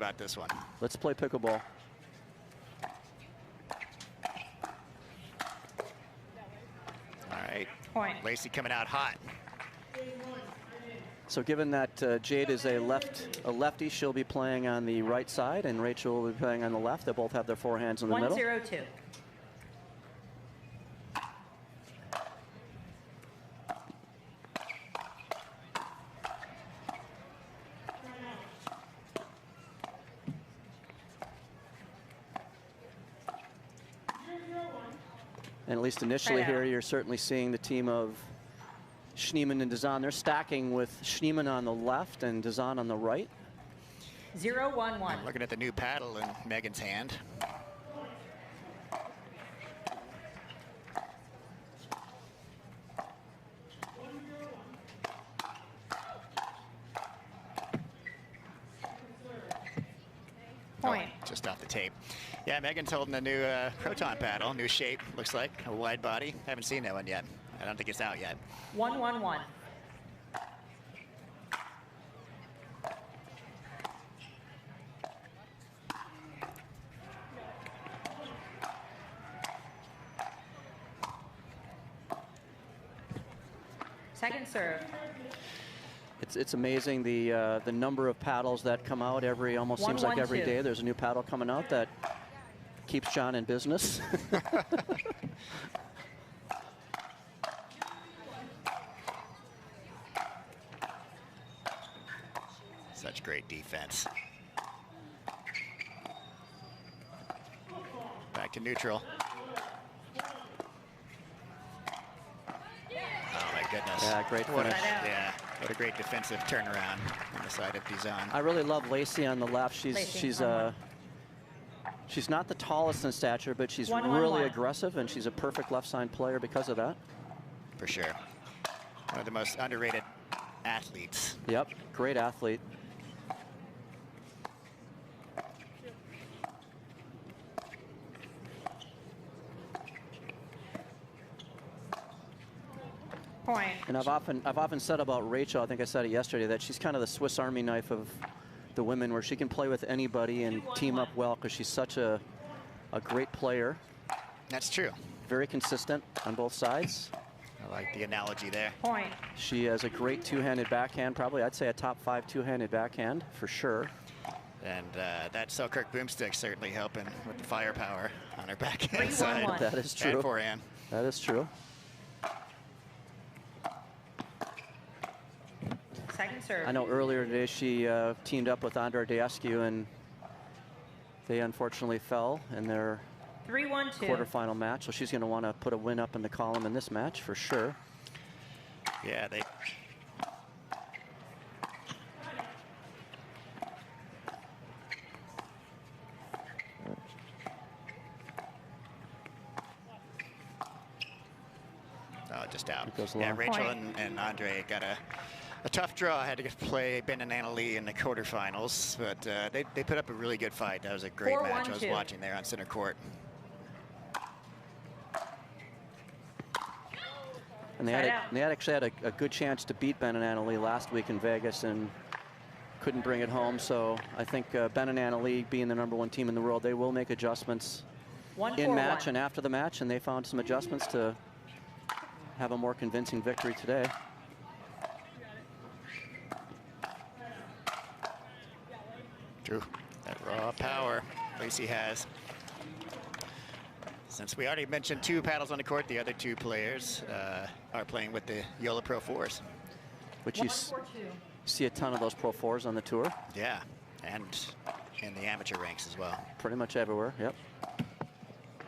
about this one. Let's play pickleball. All right. Point. Lacey coming out hot. So given that Jade is a lefty, she'll be playing on the right side, and Rachel will be playing on the left. They both have their forehands in the middle. 1-0-2. And at least initially here, you're certainly seeing the team of Schneemann and Dizon. They're stacking with Schneemann on the left and Dizon on the right. 0-1-1. Looking at the new paddle in Megan's hand. Point. Oh, just off the tape. Yeah, Megan's holding a new Proton paddle, new shape, looks like, a wide body. Haven't seen that one yet. I don't think it's out yet. 1-1-1. Second serve. It's amazing the number of paddles that come out almost seems like every day. There's a new paddle coming out that keeps John in business. Such great defense. Back to neutral. Oh my goodness. Yeah, great finish. Yeah, what a great defensive turnaround on the side of Dizon. I really love Lacey on the left. She's not the tallest in stature, but she's really aggressive, and she's a perfect left side player because of that. For sure. One of the most underrated athletes. Yep, great athlete. Point. And I've often said about Rachel, I think I said it yesterday, that she's kind of the Swiss Army knife of the women, where she can play with anybody and team up well because she's such a great player. That's true. Very consistent on both sides. I like the analogy there. Point. She has a great two-handed backhand, probably I'd say a top 5 two-handed backhand for sure. And that Selkirk boomstick certainly helping with the firepower on her backhand side. That is true. And forehand. That is true. Second serve. I know earlier today she teamed up with Andra Deescu, and they unfortunately fell in their 3-1-2. quarterfinal match. So she's going to want to put a win up in the column in this match for sure. Yeah, they. Oh, just out. Yeah, Rachel and Andre got a tough draw. Had to play Ben and Anna Lee in the quarterfinals, but they put up a really good fight. That was a great match. I was watching there on center court. And they actually had a good chance to beat Ben and Anna Lee last week in Vegas and couldn't bring it home. So I think Ben and Anna Lee, being the #1 team in the world, they will make adjustments in match and after the match, and they found some adjustments to have a more convincing victory today. Drew, that raw power Lacey has. Since we already mentioned 2 paddles on the court, the other 2 players are playing with the Yola Pro 4s. Which you see a ton of those Pro 4s on the tour. Yeah, and in the amateur ranks as well. Pretty much everywhere, yep.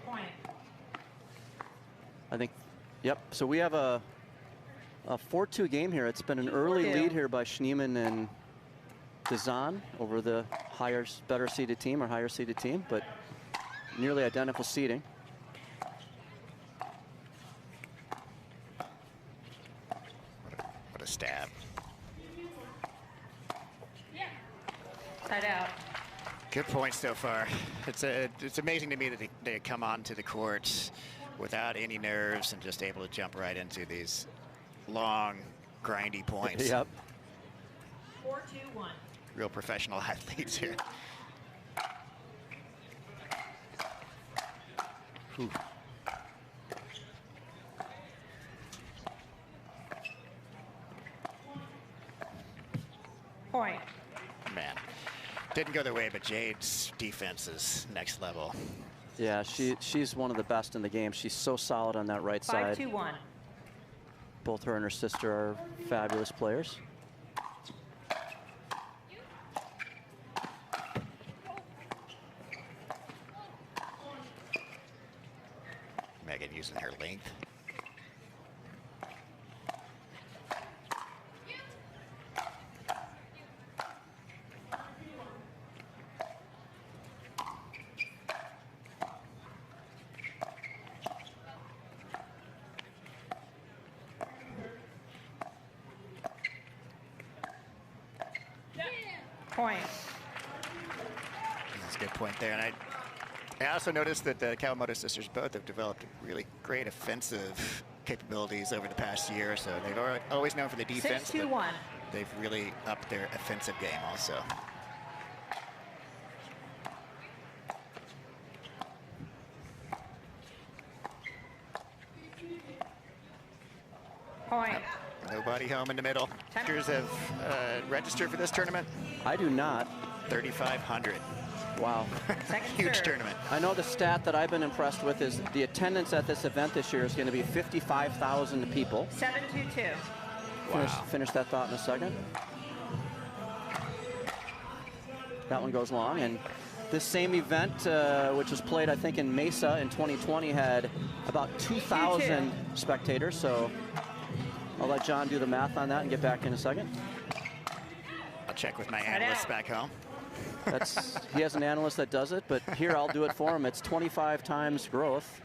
Point. I think, yep. So we have a 4-2 game here. It's been an early lead here by Schneemann and Dizon over the better seeded team or higher seeded team, but nearly identical seeding. What a stab. Side out. Good points so far. It's amazing to me that they come onto the court without any nerves and just able to jump right into these long, grindy points. Yep. 4-2-1. Real professional athletes here. Ooh. Point. Man, didn't go their way, but Jade's defense is next level. Yeah, she's one of the best in the game. She's so solid on that right side. 5-2-1. Both her and her sister are fabulous players. Megan using her length. Point. That's a good point there. And I also noticed that the Kawamoto sisters both have developed really great offensive capabilities over the past year or so. They've always known for the defense. 6-2-1. They've really upped their offensive game also. Point. Nobody home in the middle. Teachers have registered for this tournament. I do not. 3,500. Wow. Huge serve. tournament. I know the stat that I've been impressed with is the attendance at this event this year is going to be 55,000 people. 7-2-2. Wow. Finish that thought in a second. That one goes long. And this same event, which was played, I think, in Mesa in 2020, had about 2,000 spectators. So I'll let John do the math on that and get back in a second. I'll check with my analysts back home. He has an analyst that does it, but here I'll do it for him. It's 25 times growth.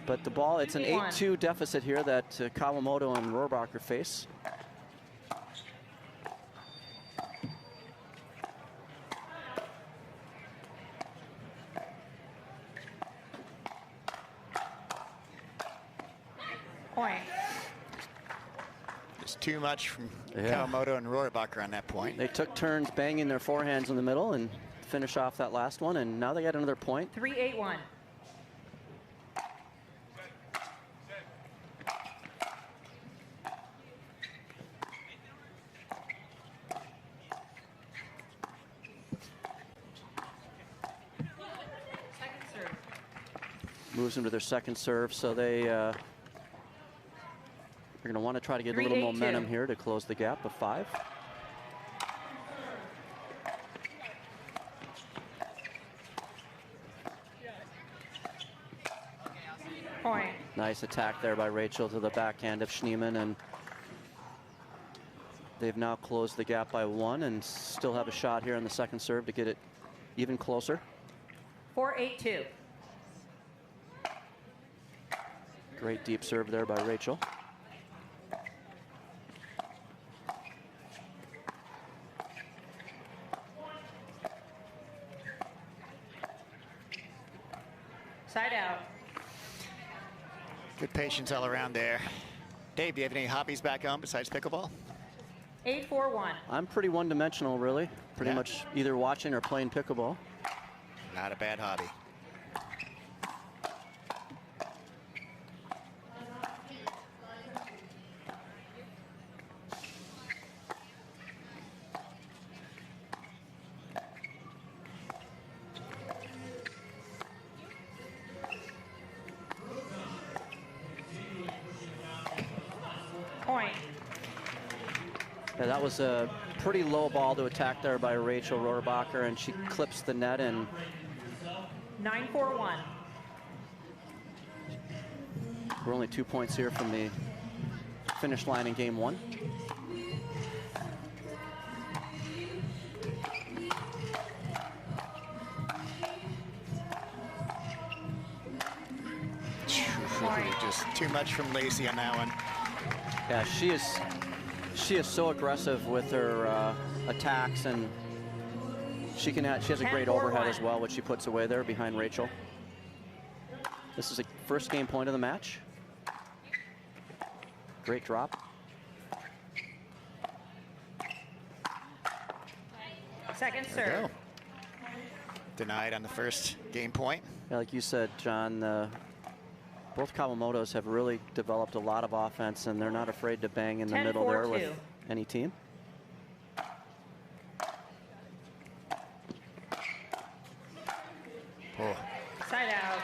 But the ball, it's an 8-2 deficit here that Kawamoto and Rohrbacher face. Point. Just too much from Kawamoto and Rohrbacher on that point. They took turns banging their forehands in the middle and finish off that last one, and now they got another point. 3-8-1. Moves into their second serve, so they're going to want to try to get a little momentum here to close the gap of 5. Point. Nice attack there by Rachel to the backhand of Schneemann, and they've now closed the gap by 1 and still have a shot here on the second serve to get it even closer. 4-8-2. Great deep serve there by Rachel. Side out. Good patience all around there. Dave, do you have any hobbies back home besides pickleball? 8-4-1. I'm pretty one-dimensional, really. Pretty much either watching or playing pickleball. Not a bad hobby. Point. Yeah, that was a pretty low ball to attack there by Rachel Rohrbacher, and she clips the net in. 9-4-1. We're only 2 points here from the finish line in game 1. Just too much from Lacey on that one. Yeah, she is so aggressive with her attacks, and she has a great overhead as well, which she puts away there behind Rachel. This is a first game point of the match. Great drop. Second serve. Denied on the first game point. Yeah, like you said, John, Both Kawamotos have really developed a lot of offense, and they're not afraid to bang in the middle there with any team. Oh. Side out.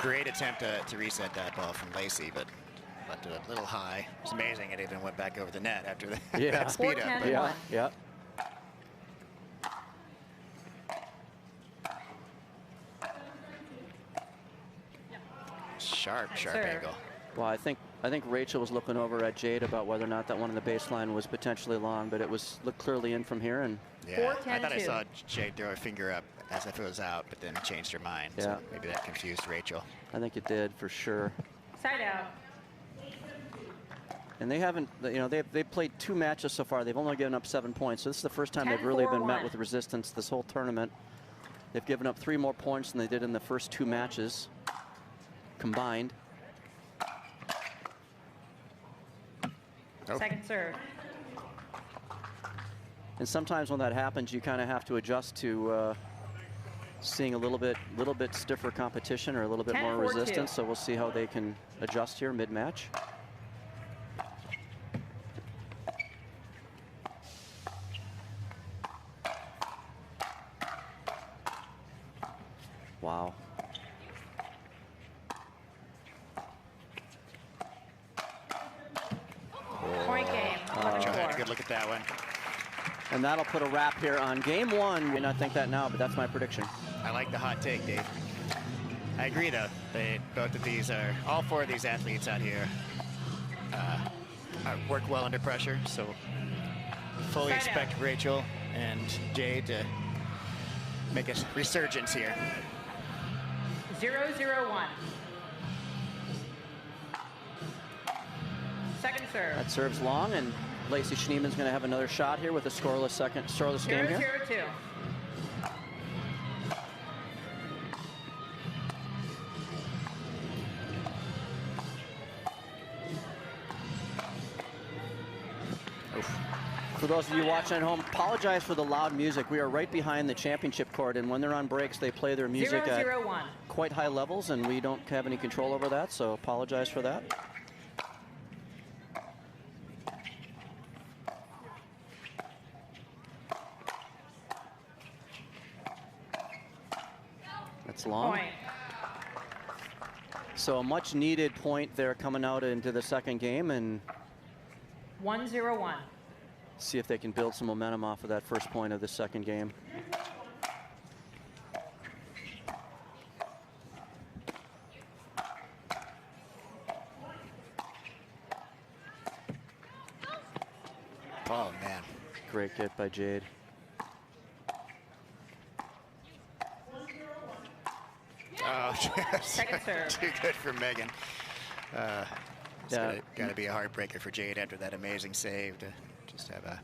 Great attempt to reset that ball from Lacey, but left it a little high. It's amazing it even went back over the net after that speed up. Yeah. Sharp angle. Well, I think Rachel was looking over at Jade about whether or not that one on the baseline was potentially long, but it looked clearly in from here. And yeah, I thought I saw Jade throw her finger up as if it was out, but then changed her mind. Yeah. So maybe that confused Rachel. I think it did for sure. Side out. And they haven't, they've played 2 matches so far. They've only given up 7 points. So this is the first time they've really been met with resistance this whole tournament. They've given up 3 more points than they did in the first 2 matches combined. Second serve. And sometimes when that happens, you kind of have to adjust to seeing a little bit stiffer competition or a little bit more resistance. So we'll see how they can adjust here mid-match. Wow. Point game. Had a good look at that one. And that'll put a wrap here on game 1. You may not think that now, but that's my prediction. I like the hot take, Dave. I agree, though. All 4 of these athletes out here work well under pressure. So fully expect Rachel and Jade to make a resurgence here. 0-0-1. Second serve. That serves long, and Lacey Schneemann's going to have another shot here with a scoreless game here. 0-0-2. For those of you watching at home, apologize for the loud music. We are right behind the championship court, and when they're on breaks, they play their music 0-0-1. at quite high levels, and we don't have any control over that, so apologize for that. That's long. Point. So a much needed point there coming out into the second game, and 1-0-1. see if they can build some momentum off of that first point of the second game. Oh, man. Great hit by Jade. Oh, second serve. Too good for Megan. It's got to be a heartbreaker for Jade after that amazing save to just have a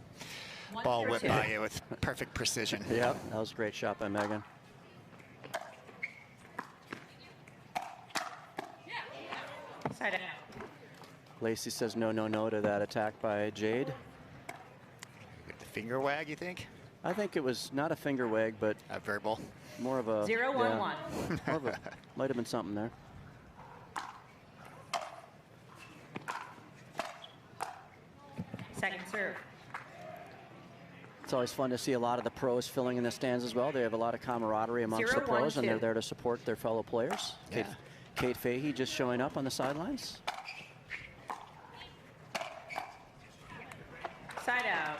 ball whip by you with perfect precision. Yeah, that was a great shot by Megan. Side out. Lacey says no, no, no to that attack by Jade. With the finger wag, you think? I think it was not a finger wag, but a verbal. More of a 0-1-1. Might have been something there. Second serve. It's always fun to see a lot of the pros filling in the stands as well. They have a lot of camaraderie amongst the pros, and they're there to support their fellow players. Yeah. Kate Fahey just showing up on the sidelines. Side out.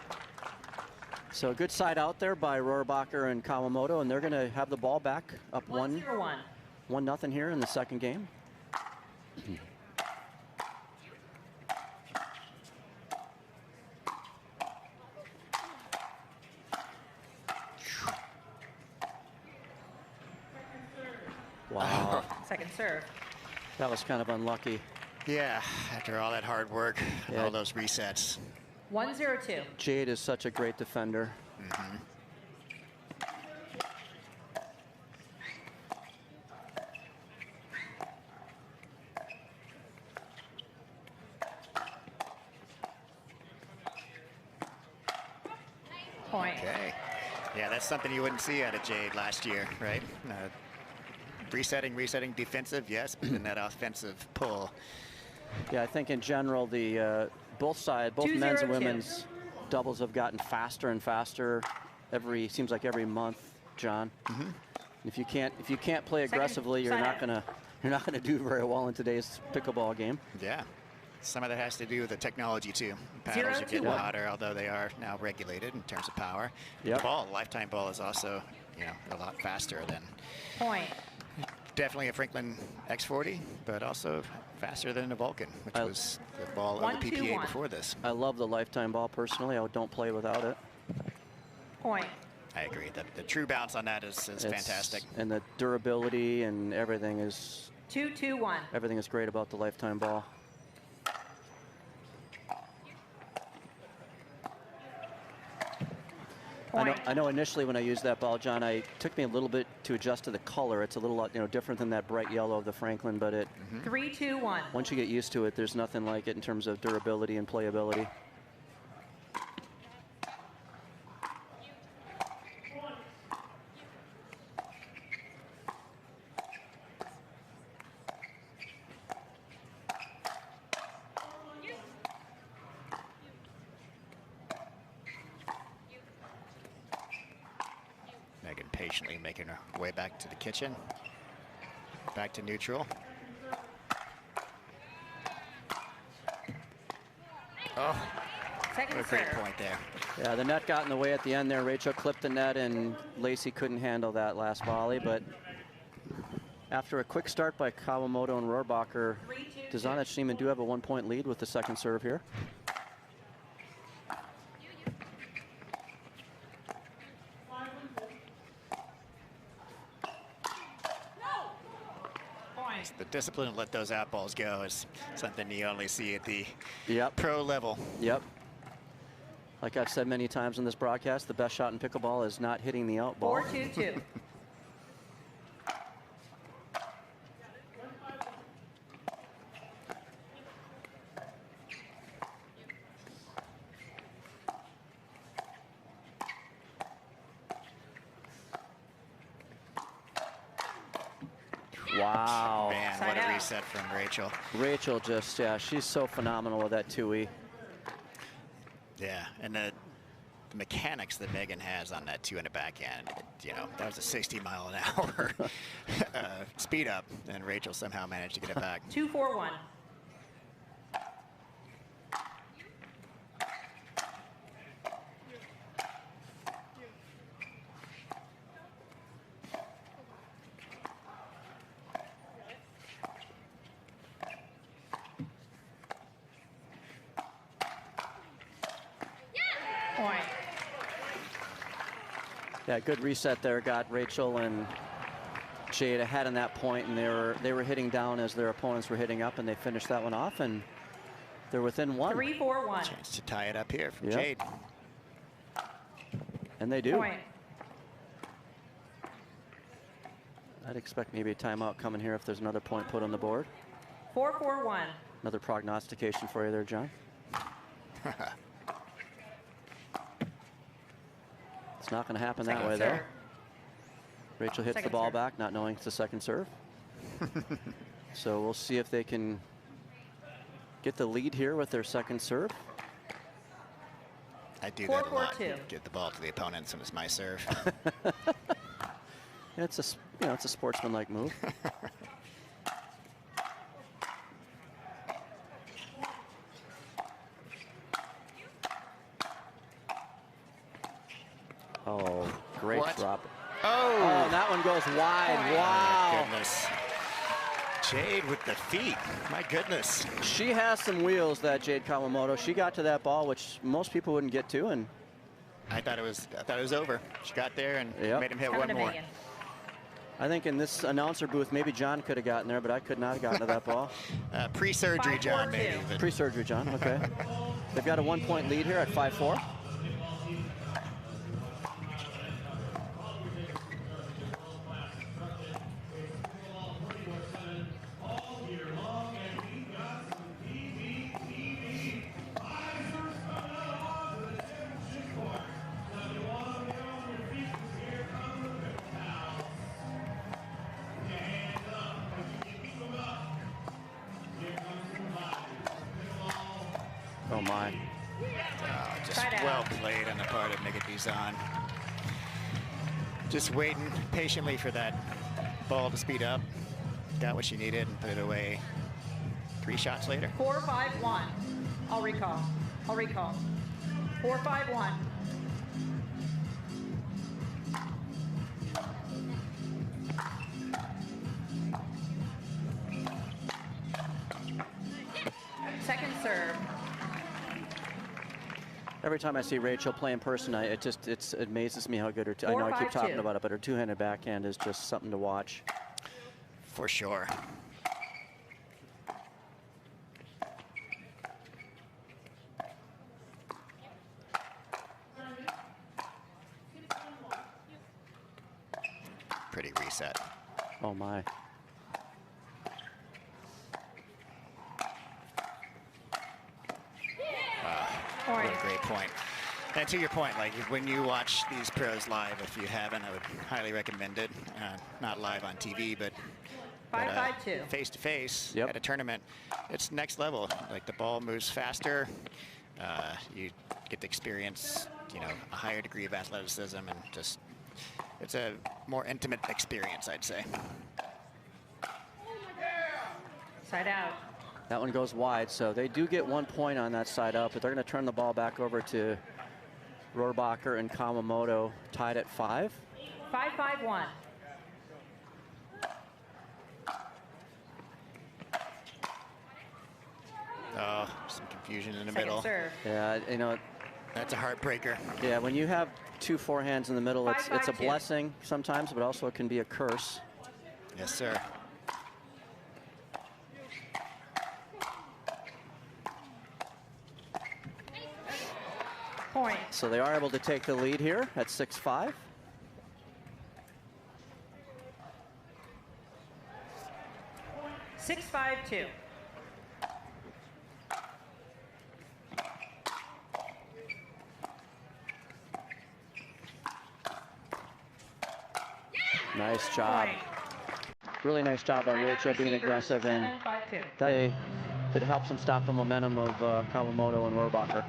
So a good side out there by Rohrbacher and Kawamoto, and they're going to have the ball back up 1-0 here in the second game. Wow. Second serve. That was kind of unlucky. Yeah, after all that hard work, and all those resets. 1-0-2. Jade is such a great defender. Mm-hmm. Point. Okay. Yeah, that's something you wouldn't see out of Jade last year, right? resetting defensive, yes, but in that offensive pull. Yeah, I think in general, the both men's and women's doubles have gotten faster and faster seems like every month, John. If you can't play aggressively, you're not gonna do very well in today's pickleball game. Yeah. Some of that has to do with the technology too. Paddles are getting hotter, although they are now regulated in terms of power. The ball, lifetime ball, is also, you know, a lot faster than definitely a Franklin X40, but also faster than a Vulcan, which was the ball of the PPA before this. I love the lifetime ball personally. I don't play without it. Point. I agree. The true bounce on that is fantastic. And the durability and everything is 2-2-1. Everything is great about the lifetime ball. I know initially when I used that ball, John, it took me a little bit to adjust to the color. It's a little different than that bright yellow of the Franklin, but 3-2-1. Once you get used to it, there's nothing like it in terms of durability and playability. Patiently making her way back to the kitchen, back to neutral. Oh, what a great point there. Yeah, the net got in the way at the end there. Rachel clipped the net, and Lacey couldn't handle that last volley. But after a quick start by Kawamoto and Rohrbacher, Dizon and Schneemann do have a 1-point lead with the second serve here. The discipline to let those out balls go is something you only see at the pro level. Yep. Like I've said many times in this broadcast, the best shot in pickleball is not hitting the out ball. 4-2-2. Wow. Man, what a reset from Rachel. Rachel just, she's so phenomenal with that 2E. Yeah, and the mechanics that Megan has on that 2 in the backhand, that was a 60-mile-an-hour speed up, and Rachel somehow managed to get it back. 2-4-1. Yeah, good reset there. Got Rachel and Jade ahead on that point, and they were hitting down as their opponents were hitting up, and they finished that one off, and they're within 1. 3-4-1. Chance to tie it up here from Jade. And they do. Point. I'd expect maybe a timeout coming here if there's another point put on the board. 4-4-1. Another prognostication for you there, John. It's not going to happen that way, though. Rachel hits the ball back, not knowing it's the second serve. So we'll see if they can get the lead here with their second serve. I do that a lot. Get the ball to the opponents when it's my serve. It's a sportsmanlike move. Oh, great drop. Oh, that one goes wide. Wow. My goodness. Jade with the feet. My goodness. She has some wheels, that Jade Kawamoto. She got to that ball, which most people wouldn't get to, and I thought it was over. She got there and made him hit one more. Megan. I think in this announcer booth, maybe John could have gotten there, but I could not have gotten to that ball. Pre-surgery John, maybe. Pre-surgery John, okay. They've got a 1-point lead here at 5-4. my. Just well played on the part of Dizon. Just waiting patiently for that ball to speed up. Got what she needed and put it away 3 shots later. 4-5-1. I'll recall. 4-5-1. Second serve. Every time I see Rachel play in person, it amazes me how good her. I know I keep talking about it, but her two-handed backhand is just something to watch. For sure. Pretty reset. Oh my. What a great point. And to your point, like when you watch these pros live, if you haven't, I would highly recommend it. Not live on TV, but 5-5-2. Face to face at a tournament, it's next level. Like the ball moves faster. You get to experience, a higher degree of athleticism, and just it's a more intimate experience, I'd say. Side out. That one goes wide, so they do get 1 point on that side out, but they're going to turn the ball back over to Rohrbacher and Kawamoto, tied at 5. 5-5-1. Oh, some confusion in the Second middle. Serve. Yeah, that's a heartbreaker. Yeah, when you have 2 forehands in the middle, it's a 5-5-2. blessing sometimes, but also it can be a curse. Yes, sir. Point. So they are able to take the lead here at 6-5. Six, 5-2. Nice job. Point. Really nice job by Rachel being aggressive, and 10-5-2. it helps them stop the momentum of Kawamoto and Rohrbacher.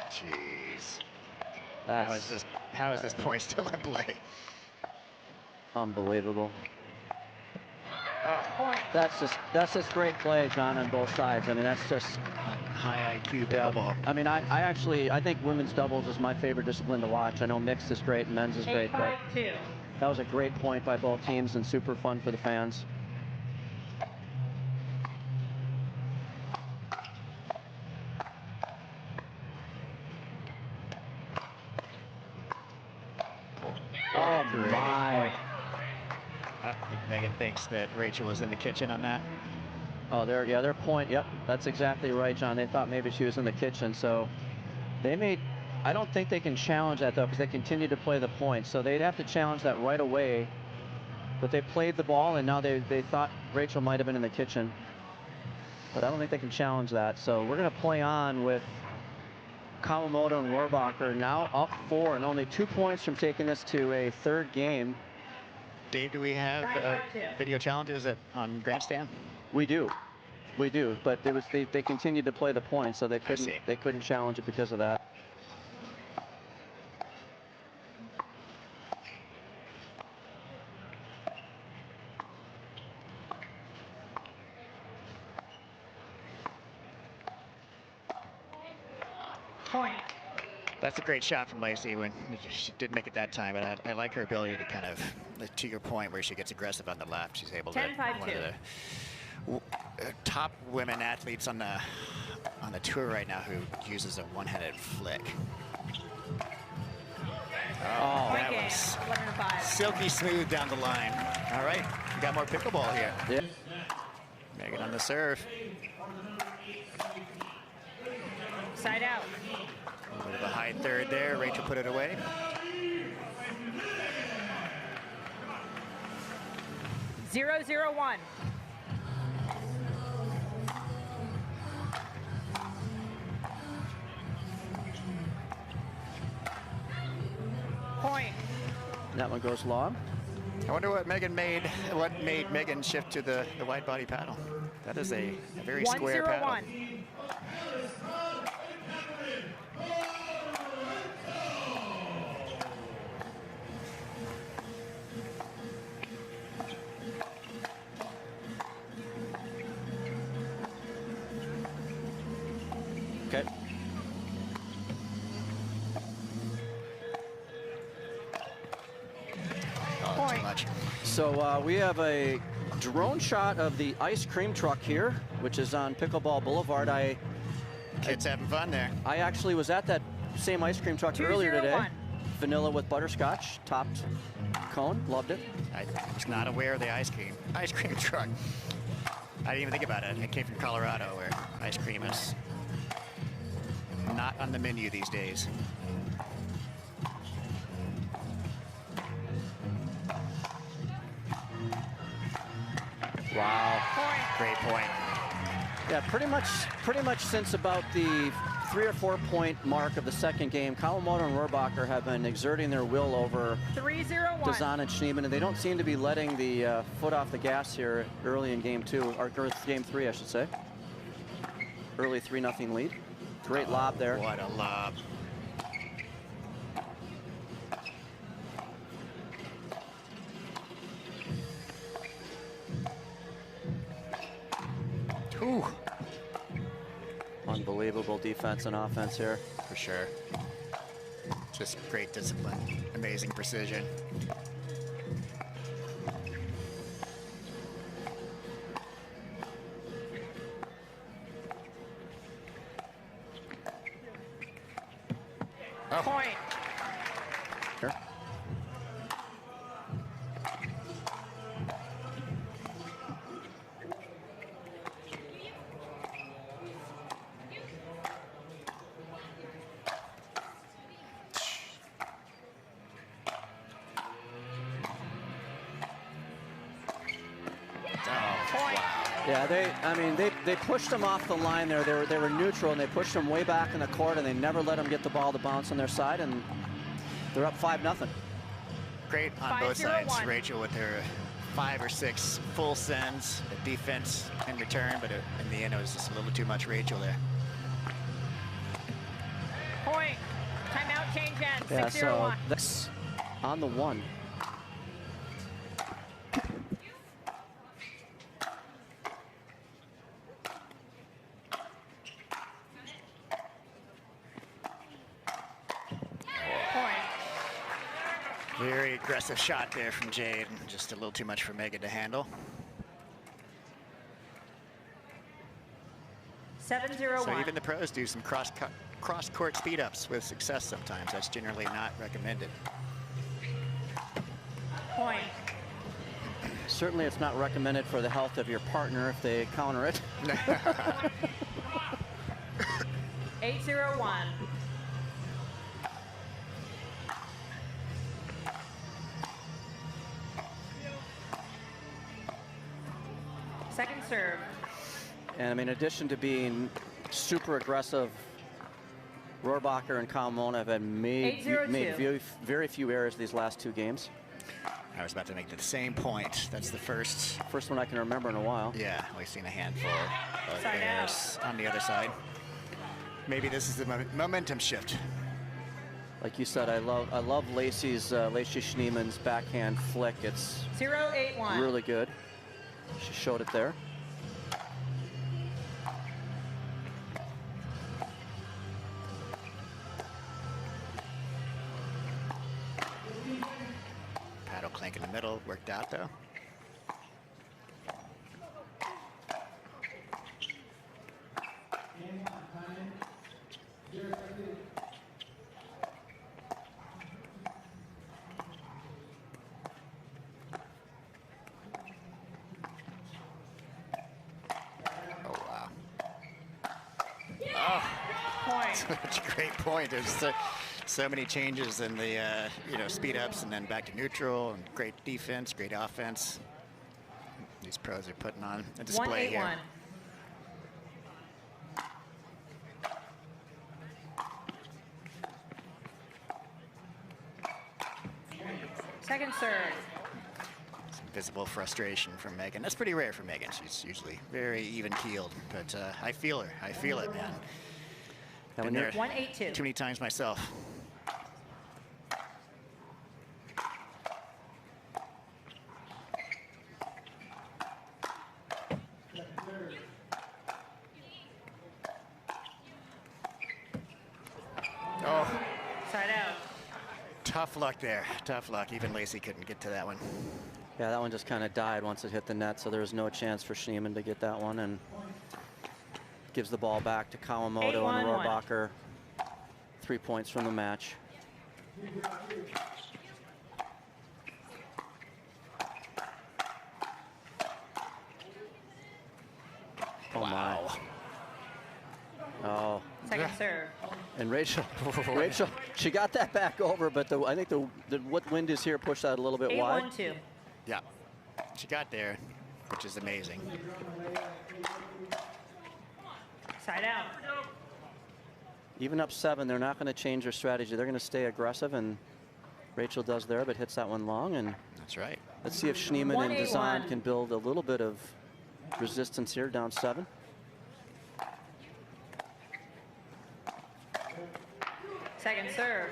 Jeez. That's How is this point still in play? unbelievable. Point. That's just great play, John, on both sides. I mean, that's just High IQ pickleball. I mean, I think women's doubles is my favorite discipline to watch. I know mixed is great and men's is great, but 8-5-2. that was a great point by both teams and super fun for the fans. Oh my. I think Megan thinks that Rachel was in the kitchen on that. Oh, their point. Yep, that's exactly right, John. They thought maybe she was in the kitchen, so I don't think they can challenge that, though, because they continue to play the point. So they'd have to challenge that right away. But they played the ball, and now they thought Rachel might have been in the kitchen. But I don't think they can challenge that. So we're going to play on with Kawamoto and Rohrbacher now up 4 and only 2 points from taking this to a third game. Dave, do we have video challenges on Grandstand? We do, but they continued to play the point, so they couldn't challenge it because of that. Point. That's a great shot from Lacey when she did make it that time, but I like her ability to kind of, to your point, where she gets aggressive on the left. She's able to. 10-5-2. One of the top women athletes on the tour right now who uses a one-handed flick. Oh, that was 11-5. silky smooth down the line. All right, we got more pickleball here. Yeah. Megan on the serve. Side out. A bit of a high third there. Rachel put it away. 0-0-1. Point. That one goes long. I wonder what made Megan shift to the wide body paddle. That is a very square paddle. 1-0-1. Okay. Oh, too much. So we have a drone shot of the ice cream truck here, which is on Pickleball Boulevard. Kids having fun there. I actually was at that same ice cream truck earlier today. 2-0-1. Vanilla with butterscotch, topped cone, loved it. I was not aware of the ice cream truck. I didn't even think about it. I came from Colorado, where ice cream is not on the menu these days. Wow. Great point. Yeah, pretty much since about the 3 or 4 point mark of the second game, Kawamoto and Rohrbacher have been exerting their will over 3-0-1. Dizon and Schneemann, and they don't seem to be letting the foot off the gas here early in game 2, or game 3, I should say. Early 3-0 lead. Great lob there. What a lob. Ooh. Unbelievable defense and offense here. For sure. Just great discipline, amazing precision. Oh. Point. Here. Yeah, they pushed them off the line there. They were neutral, and they pushed them way back in the court, and they never let them get the ball to bounce on their side, and they're up 5-0. Great on both sides. Rachel with her 5 or 6 full sends, defense in return, but in the end it was just a little too much Rachel there. Point. Timeout change end. Yeah, 6-0-1. so that's on the 1. Very aggressive shot there from Jade, just a little too much for Megan to handle. 7-0-1. So even the pros do some cross-court speed-ups with success sometimes. That's generally not recommended. Point. Certainly it's not recommended for the health of your partner if they counter it. 8-0-1. Second serve. And I mean, in addition to being super aggressive, Rohrbacher and Kawamoto have made very few errors these last 2 games. I was about to make the same point. That's the first one I can remember in a while. Yeah, we've seen a handful of errors on the other side. Maybe this is the momentum shift. Like you said, I love Lacey Schneemann's backhand flick. It's 0-8-1. really good. She showed it there. Paddle clink in the middle, worked out though. Such a great point. There's so many changes in the speed ups and then back to neutral, and great defense, great offense. These pros are putting on a display here. 181. Second serve. Some visible frustration from Megan. That's pretty rare for Megan. She's usually very even-keeled, but I feel her. I feel it, man. Been there 182. too many times myself. Oh. Side out. Tough luck there. Tough luck. Even Lacey couldn't get to that one. Yeah, that one just kind of died once it hit the net, so there was no chance for Schneemann to get that one, and gives the ball back to Kawamoto and Rohrbacher. 3 points from the match. Oh, wow. My. Oh. Second serve. And Rachel, she got that back over, but I think what wind is here pushed that a little bit wide. 8-1-2. Yeah, she got there, which is amazing. Side out. Even up 7, they're not going to change their strategy. They're going to stay aggressive, and Rachel does there, but hits that one long. And that's right. Let's see if Schneemann and Dizon can build a little bit of resistance here, down 7. Second serve.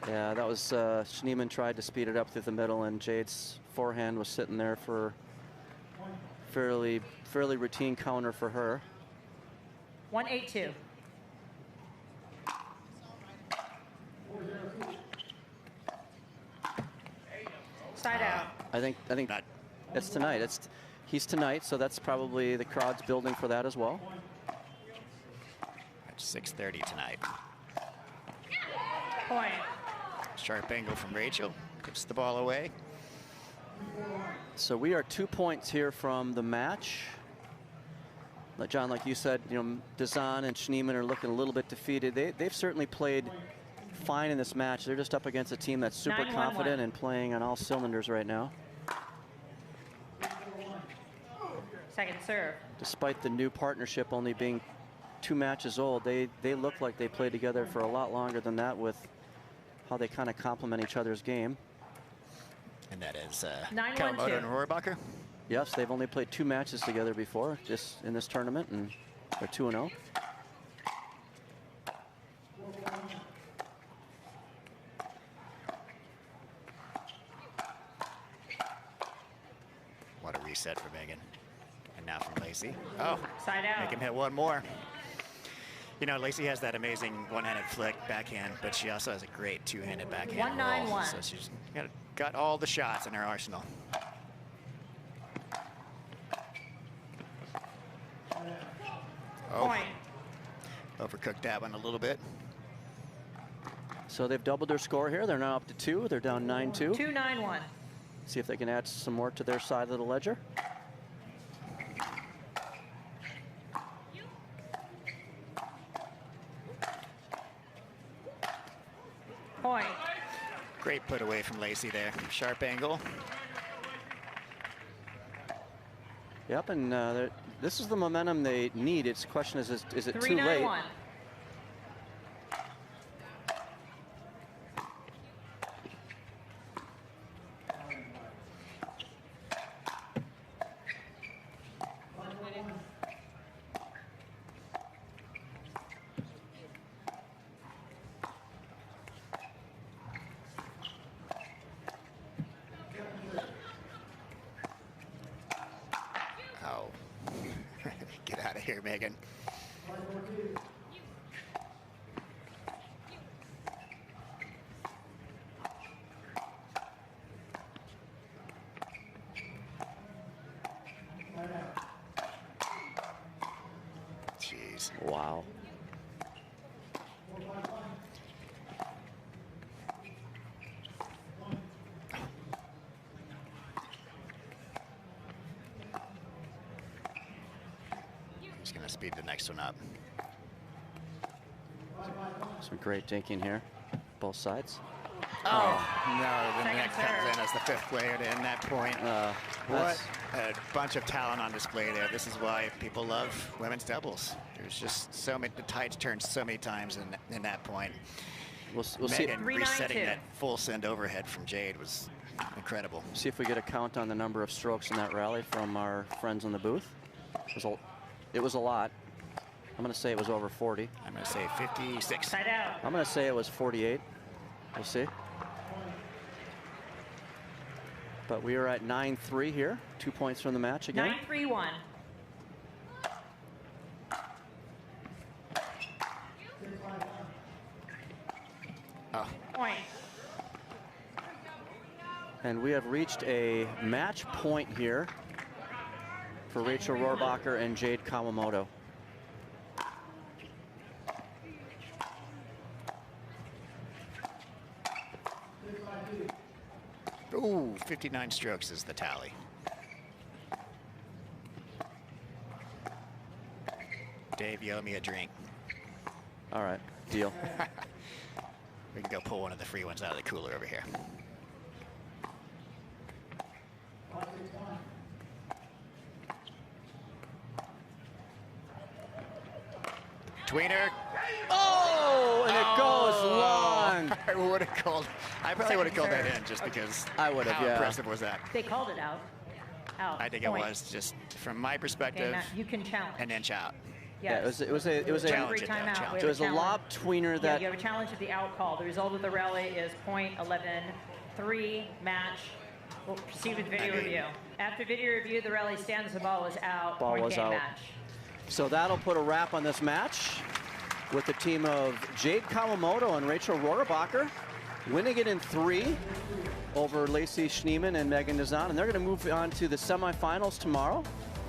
Yeah, that was Schneemann tried to speed it up through the middle, and Jade's forehand was sitting there for fairly routine counter for her. 182. Side out. I think it's tonight. He's tonight, so that's probably the crowd's building for that as well. At 6:30 tonight. Point. Sharp angle from Rachel. Gives the ball away. So we are 2 points here from the match. John, like you said, Dizon and Schneemann are looking a little bit defeated. They've certainly played fine in this match. They're just up against a team that's super confident and playing on all cylinders right now. Second serve. Despite the new partnership only being 2 matches old, they look like they played together for a lot longer than that, with how they kind of complement each other's game. And that is 9-1-2. Kawamoto and Rohrbacher. Yes, they've only played 2 matches together before, just in this tournament, and they're 2-0. What a reset for Megan. And now from Lacey. Oh, side out. Make him hit one more. Lacey has that amazing one-handed flick backhand, but she also has a great two-handed backhand 1-9-1. roll. So she's got all the shots in her arsenal. Oh, point. Overcooked that one a little bit. So they've doubled their score here. They're now up to 2. They're down 9-2. 2-9-1. See if they can add some more to their side of the ledger. Point. Great put away from Lacey there. Sharp angle. Yep, and this is the momentum they need. Its question is it too late? 3-9-1. Oh. Get out of here, Megan. Jeez. Wow. He's going to speed the next one up. Some great dinking here, both sides. No, the net comes in as the 5th player to end that point. What a bunch of talent on display there. This is why people love women's doubles. There's just so many, the tides turned so many times in that point. We'll Megan see. Resetting that full send overhead from Jade was incredible. See if we get a count on the number of strokes in that rally from our friends in the booth. It was a lot. I'm going to say it was over 40. I'm going to say 56. Side out. I'm going to say it was 48. We'll see. But we are at 9-3 here. 2 points from the match again. 9-3-1. Oh. Point. And we have reached a match point here for Rachel Rohrbacher and Jade Kawamoto. Ooh, 59 strokes is the tally. Dave, you owe me a drink. All right, deal. We can go pull one of the free ones out of the cooler over here. Tweener. Oh, and it goes long. I would have called. I probably would have called that in just because. I would have. How yeah. impressive was that? They called it out. Out. I think Point. it was just from my perspective. Okay, you can challenge. An inch out. Yes. Yeah, it was a Challenge. it was a lob tweener that. Yeah, you have a challenge at the out call. The result of the rally is point 11-3 match. We'll proceed with video review. After video review, the rally stands. The ball was out. Ball point was game out. match. So that'll put a wrap on this match with the team of Jade Kawamoto and Rachel Rohrbacher winning it in 3 over Lacey Schneemann and Megan Dizon. And they're going to move on to the semifinals tomorrow.